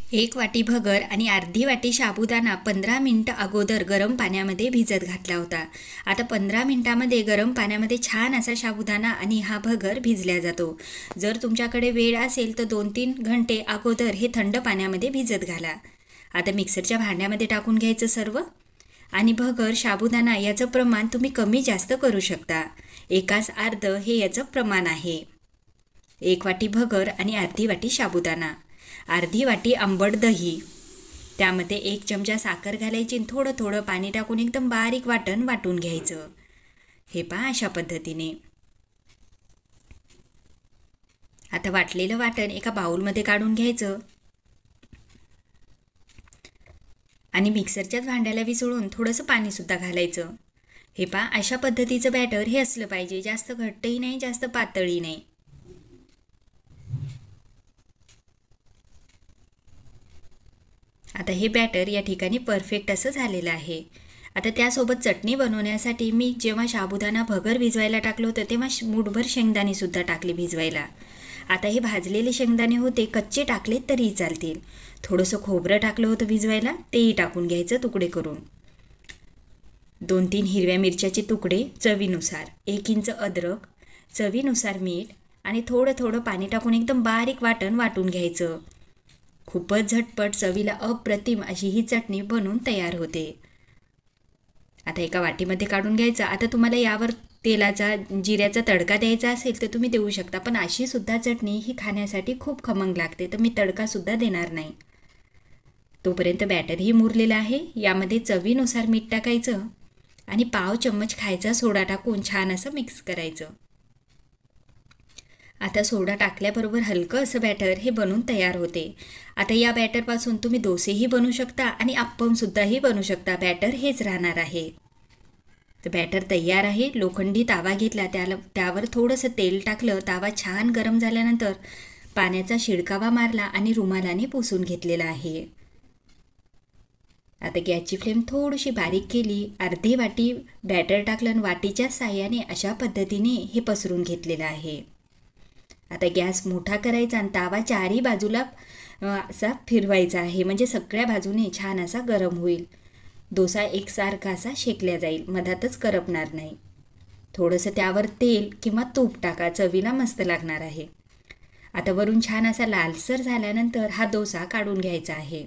एक वाटी भगर आणि अर्धी वाटी साबुदाणा 15 मिनिटं अगोदर गरम पाण्यामध्ये भिजत घातला होता। आता 15 मिनिटांमध्ये गरम पाण्यामध्ये छान असा साबुदाणा आणि हा भगर भिजला जातो। जर तुमच्याकडे वेळ असेल तर 2-3 घंटे अगोदर हे थंड पाण्यामध्ये भिजत घाला। आता मिक्सरच्या भांड्यामध्ये टाकून घ्यायचं सर्व आणि भगर साबुदाणा याचं प्रमाण तुम्ही कमी जास्त करू शकता। एकास अर्ध हे याचं प्रमाण आहे। 1 वाटी भगर आणि अर्धी वाटी साबुदाणा, अर्धी वाटी आंबट दही, त्यामध्ये 1 चमचा साखर घालायची, थोडं थोडं पाणी टाकून एकदम बारीक वाटून घ्यायचं। हे पहा अशा पद्धतीने। आता वाटलेलं वाटण एका बाउलमध्ये काढून घ्यायचं आणि मिक्सरच्याच भांड्याला विसळून थोडंसं पाणी सुद्धा घालायचं। हे पहा अशा पद्धतीचं बॅटर हे असलं पाहिजे, जास्त घट्टही नाही जास्त पातळही नाही। आता हे बॅटर या ठिकाणी परफेक्ट असं झालेलं आहे। आता त्यासोबत चटणी बनवण्यासाठी मी जेव्हा साबुदाणा भगर भिजवायला टाकलं होतं तेव्हा मूठभर शेंगदाणे सुद्धा टाकले भिजवायला। आता हे भाजलेले शेंगदाणे होते, कच्चे टाकले तरी चालतील। थोडंसं खोबरं टाकलं होतं भिजवायला, तेही टाकून घ्यायचं तुकडे करून। 2-3 हिरव्या मिरच्याचे तुकडे चवीनुसार, 1 इंच अद्रक, चवीनुसार मीठ आणि थोडं थोडं पाणी टाकून एकदम बारीक वाटून घ्यायचं। खूपच झटपट चवीला अप्रतिम अशी ही चटणी बनवून तयार होते। आता एका वाटीमध्ये काढून घ्यायचं। आता तुम्हाला यावर तेलाचा जिऱ्याचा तडका द्यायचा असेल तर तुम्ही देऊ शकता, पण अशी सुद्धा चटणी ही खाण्यासाठी खूप खमंग लागते, तर मी तडका सुद्धा देणार नाही। तोपर्यंत बॅटर ही मुरलेलं आहे। यामध्ये चवीनुसार मीठ टाकायचं आणि पाव चम्मच खायचा सोडा टाकून छान असं मिक्स करायचं। आता सोडा टाकल्याबरोबर हलकं असं बॅटर हे बनवून तयार होते। आता या बॅटरपासून तुम्ही डोसेही बनवू शकता आणि अप्पमसुद्धाही बनवू शकता, बॅटर हेच राहणार आहे। तर बॅटर तयार आहे। लोखंडी तावा घेतला, त्यावर थोडंसं तेल टाकलं, तावा छान गरम झाल्यानंतर पाण्याचा शिडकावा मारला आणि रुमालाने पुसून घेतलेला आहे। आता गॅसची फ्लेम थोडीशी बारीक केली, अर्धी वाटी बॅटर टाकलं आणि वाटीच्या साहाय्याने अशा पद्धतीने हे पसरून घेतलेलं आहे। आता गॅस मोठा करायचा आणि तावा चारही बाजूला असा फिरवायचा आहे, म्हणजे सगळ्या बाजूने छान असा गरम होईल। डोसा एकसारखा असा शेकला जाईल, मधातच करपणार नाही। थोडंसं त्यावर तेल किंवा तूप टाका, चवीला मस्त लागणार आहे। आता वरून छान असा लालसर झाल्यानंतर हा डोसा काढून घ्यायचा आहे।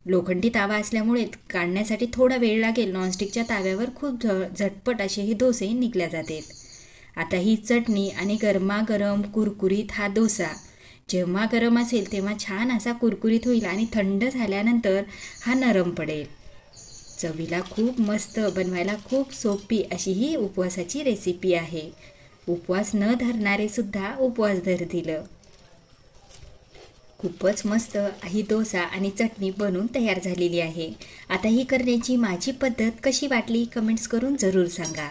लोखंडी तावा असल्यामुळे काढण्यासाठी थोडा वेळ लागेल। नॉनस्टिकच्या ताव्यावर खूप झटपट असे हे डोसे निघल्या जातील। आता ही चटणी आणि गरमागरम कुरकुरीत हा डोसा जेव्हा गरम असेल तेव्हा छान असा कुरकुरीत होईल आणि थंड झाल्यानंतर हा नरम पडेल। चवीला खूप मस्त, बनवायला खूप सोपी अशी ही उपवासाची रेसिपी आहे। उपवास न धरणारे सुद्धा उपवास धरतील। खूपच मस्त ही डोसा आणि चटणी बनवून तयार झालेली आहे। आता ही करण्याची माझी पद्धत कशी वाटली कमेंट्स करून जरूर सांगा।